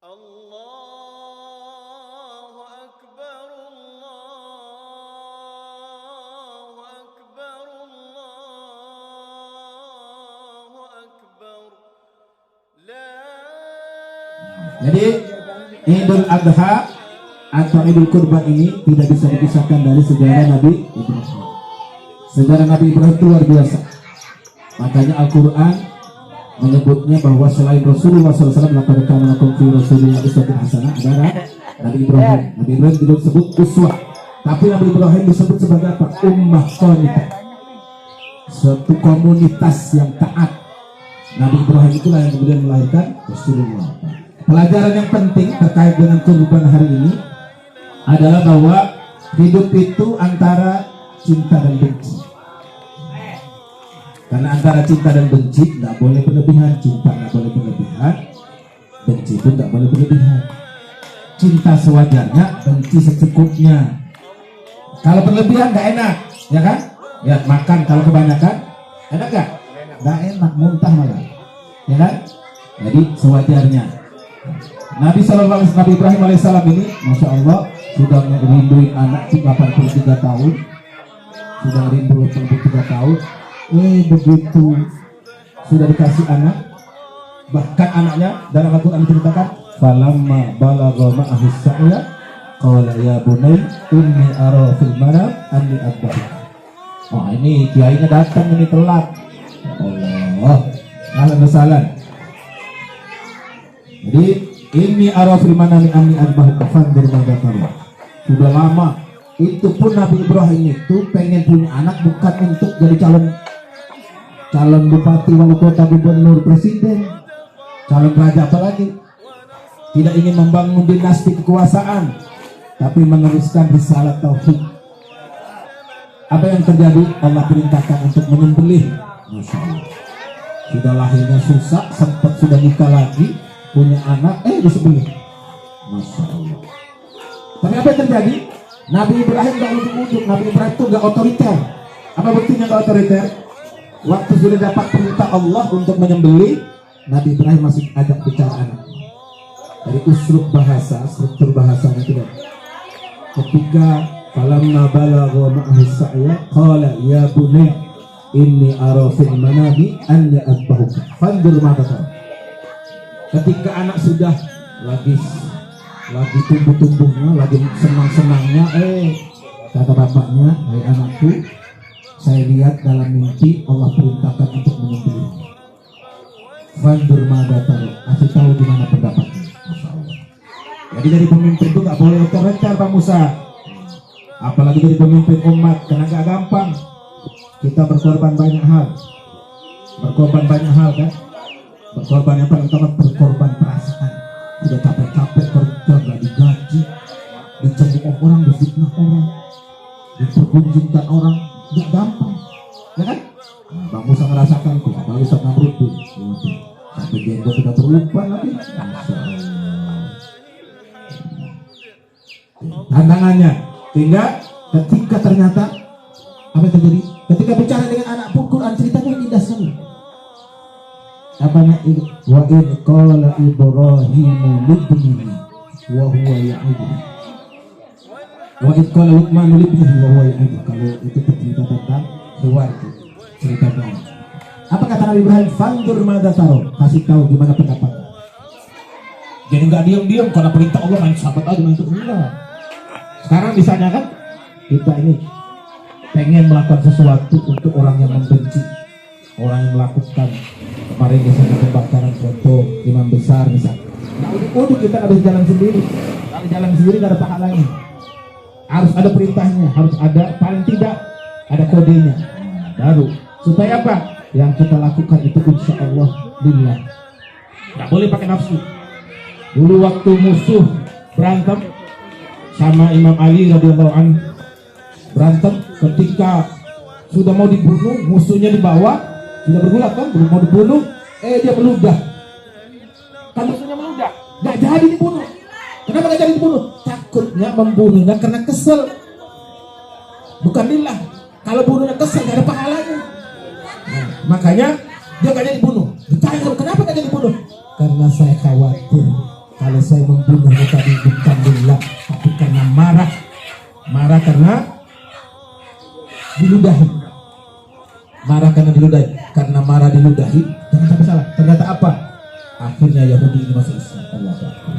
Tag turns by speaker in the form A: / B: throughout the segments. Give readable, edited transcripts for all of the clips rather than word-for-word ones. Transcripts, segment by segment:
A: Allahu Akbar, Allahu Akbar, Allahu Akbar.
B: Jadi Idul Adha atau Idul Kurban ini tidak bisa dipisahkan dari sejarah Nabi Ibrahim. Sejarah Nabi Ibrahim itu luar biasa. Makanya Al-Quran menyebutnya bahwa selain Rasulullah SAW, laqad kana lakum fi Rasulillah uswatun hasanah, adalah Nabi Ibrahim. Nabi Ibrahim tidak disebut uswah, tapi Nabi Ibrahim disebut sebagai apa? Ummah qanitah, suatu komunitas yang taat. Nabi Ibrahim itulah yang kemudian melahirkan Rasulullah. Pelajaran yang penting terkait dengan kurban hari ini adalah bahwa hidup itu antara cinta dan benci. Karena antara cinta dan benci tidak boleh berlebihan. Cinta tidak boleh berlebihan, benci pun tidak boleh berlebihan. Cinta sewajarnya, benci secukupnya. Kalau berlebihan nggak enak, ya kan? Ya makan kalau kebanyakan, enak nggak? Nggak enak, muntah malah, ya kan? Jadi sewajarnya. Nabi Ibrahim alaihissalam ini, masya Allah, sudah merinduin anak 83 tahun, sudah rindu 83 tahun. Begitu sudah dikasih anak, bahkan anaknya dalam Al-Quran diceritakan, falamma balagha ma'ahu sa'ya qala ya bunay inni ara fil manam anni adbahuk. Oh ini kiainya datang ini telat. Allah, ahlan wa sahlan. Jadi ini ara fil manam anni adbahuk fanzur madza tara. Sudah lama itu pun Nabi Ibrahim itu pengen punya anak bukan untuk jadi calon bupati, wali kota, gubernur, presiden, calon raja, apalagi tidak ingin membangun dinasti kekuasaan, tapi meneruskan risalah tauhid. Apa yang terjadi? Allah perintahkan untuk menyembelih. Masya Allah, sudah lahirnya susah, sempat sudah nikah lagi, punya anak, disembelih. Masya Allah. Tapi apa yang terjadi? Nabi Ibrahim gak ujung-ujung. Nabi Ibrahim itu gak otoriter. Apa buktinya gak otoriter? Waktu sudah dapat perintah Allah untuk menyembelih, Nabi Ibrahim masih ajak bicara anak. Dari uslub bahasa, struktur bahasanya tidak. Ketika falamma balagha ma'ahu sa'ya qala ya bunay inni ara fil manami anni adbahuka fanzur madza tara. Ketika anak sudah lagi tumbuh-tumbuhnya, lagi senang-senangnya, kata bapaknya, hai anakku, saya lihat dalam mimpi Allah perintahkan untuk menyembelih. Fanzur madza tara, kasih tahu di mana pendapatnya. Masyaallah. Jadi dari pemimpin itu nggak boleh otoriter, Pak Musa. Apalagi dari pemimpin umat, karena nggak gampang. Kita berkorban banyak hal. Kan? Berkorban yang paling utama berkorban perasaan. Sudah capek-capek kerja nggak digaji, dicemooh orang, difitnah orang, dipergunjingkan orang. Gak gampang, ya kan? Bang Musa ngerasakan tuh, apalagi Ustaz Namrud tuh, sampai jenggot sudah berubah lagi. Tantangannya, sehingga ketika ternyata apa yang terjadi? Ketika bicara dengan anak pun Quran ceritanya indah sekali. Apanya itu? Wa in qala Ibrahimu libnihi wa huwa ya'iduhu. Wa id qala Luqman libnihi wa huwa ya'iduhu. Kalau itu cerita tentang hewan, cerita tentang apa kata Nabi Ibrahim? Fanzur madza tara, kasih tahu gimana pendapat. Jadi nggak diam-diam karena perintah Allah main sahabat aja main terus. Sekarang misalnya kan kita ini pengen melakukan sesuatu untuk orang yang membenci, orang yang melakukan kemarin misalnya pembakaran foto imam besar misalnya. Nah udah kita harus jalan sendiri. Kalau jalan sendiri nggak ada pahalanya. Harus ada perintahnya, harus ada, paling tidak ada kodenya. Baru supaya apa? Yang kita lakukan itu insya Allah lillah. Nggak boleh pakai nafsu. Dulu waktu musuh berantem sama Imam Ali radhiyallahu anhu, berantem ketika sudah mau dibunuh, musuhnya di bawah sudah bergulat kan, belum mau dibunuh, dia meludah. Kan musuhnya meludah, nggak jadi dibunuh. Kenapa nggak jadi dibunuh? Takutnya membunuhnya karena kesel, bukan lillah. Kalau bunuhnya kesel nggak ada pahalanya. Nah, makanya dia nggak jadi dibunuh. Ditanya, kenapa nggak jadi dibunuh? Karena saya khawatir kalau saya membunuhnya tadi bukan lillah, tapi karena marah. Marah karena diludahi. Marah karena diludahi. Karena marah diludahi, jangan sampai salah. Ternyata apa? Akhirnya Yahudi ini masuk Islam. Allah Akbar.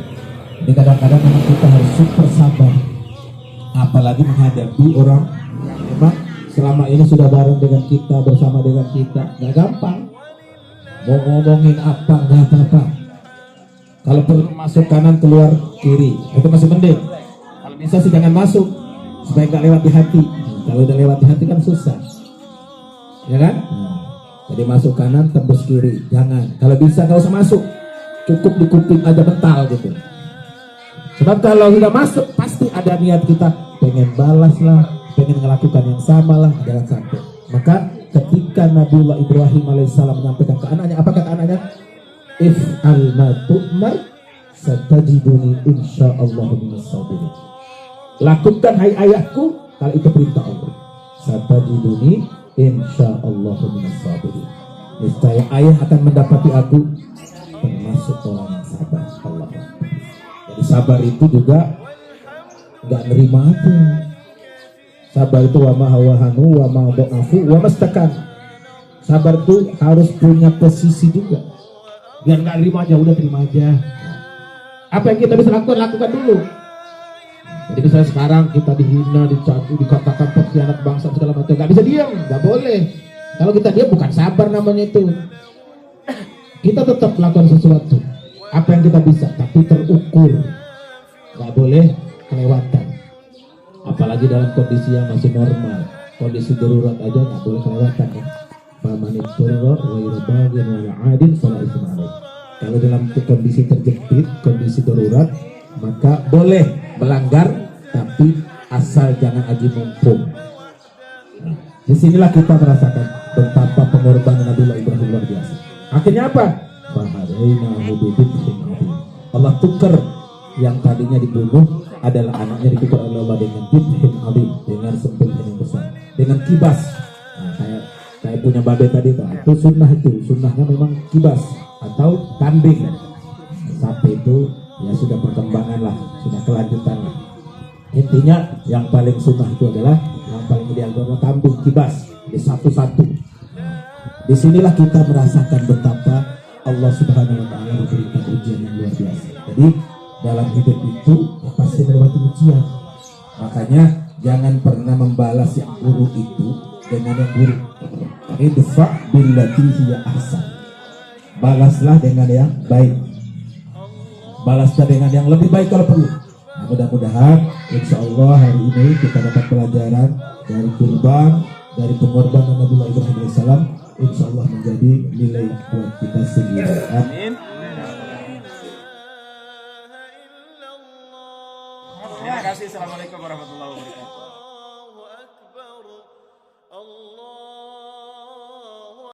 B: Jadi kadang-kadang memang kita harus super sabar, apalagi menghadapi orang yang memang selama ini sudah bareng dengan kita, bersama dengan kita. Nggak gampang. Mau ngomongin apa nggak apa-apa. Kalau perlu masuk kanan keluar kiri, itu masih mending. Kalau bisa sih jangan masuk, supaya nggak lewat di hati. Kalau udah lewat di hati kan susah, ya kan? Jadi masuk kanan tembus kiri, jangan. Kalau bisa nggak usah masuk, cukup di kuping aja bental gitu. Sebab kalau sudah masuk pasti ada niat kita pengen balas lah, pengen melakukan yang sama lah, jangan sampai. Maka ketika Nabiullah Ibrahim alaihissalam menyampaikan ke anaknya, apa kata anaknya? If'al ma tu'mar satajiduni insyaallah minas sabirin. Lakukan hai ayahku, kalau itu perintah Allah. Satajiduni insyaallah minas sabirin. Niscaya ayah akan mendapati aku termasuk orang yang sabar. Allah. Jadi sabar itu juga nggak nerima aja. Sabar itu wa ma hawahanu wa ma dha'afu wa mastakan. Sabar itu harus punya posisi juga. Biar nggak nerima aja, udah terima aja. Apa yang kita bisa lakukan dulu. Jadi misalnya sekarang kita dihina, dicaci, dikatakan pengkhianat bangsa segala macam, nggak bisa diam, nggak boleh. Kalau kita diam bukan sabar namanya itu. Kita tetap melakukan sesuatu, apa yang kita bisa, tapi terukur, nggak boleh kelewatan. Apalagi dalam kondisi yang masih normal, kondisi darurat aja nggak boleh kelewatan ya. Kalau dalam kondisi terjepit, kondisi darurat, maka boleh melanggar, tapi asal jangan aji mumpung. Nah, disinilah kita merasakan betapa pengorbanan Nabiullah Ibrahim luar biasa. Akhirnya apa? Allah tukar yang tadinya dibunuh adalah anaknya, ditukar oleh Allah dengan bidhin adim, dengan sembelihan yang besar, dengan kibas. Nah, saya punya babe tadi itu sunnahnya memang kibas atau kambing. Sapi itu ya sudah perkembangan lah, sudah kelanjutan lah. Intinya yang paling sunnah itu adalah, yang paling ideal adalah kambing kibas, di satu-satu. Disinilah kita merasakan betapa Allah Subhanahu Wa Taala memberikan ujian yang luar biasa. Jadi dalam hidup itu pasti melewati ujian. Makanya jangan pernah membalas yang buruk itu dengan yang buruk. Idfa billati hiya ahsan. Balaslah dengan yang baik. Balaslah dengan yang lebih baik kalau perlu. Nah, mudah-mudahan insya Allah hari ini kita dapat pelajaran dari kurban, dari pengorbanan Nabiullah Ibrahim alaihissalam, insya Allah menjadi nilai buat kita sendiri. Amin.
C: Terima kasih. Assalamualaikum warahmatullahi wabarakatuh.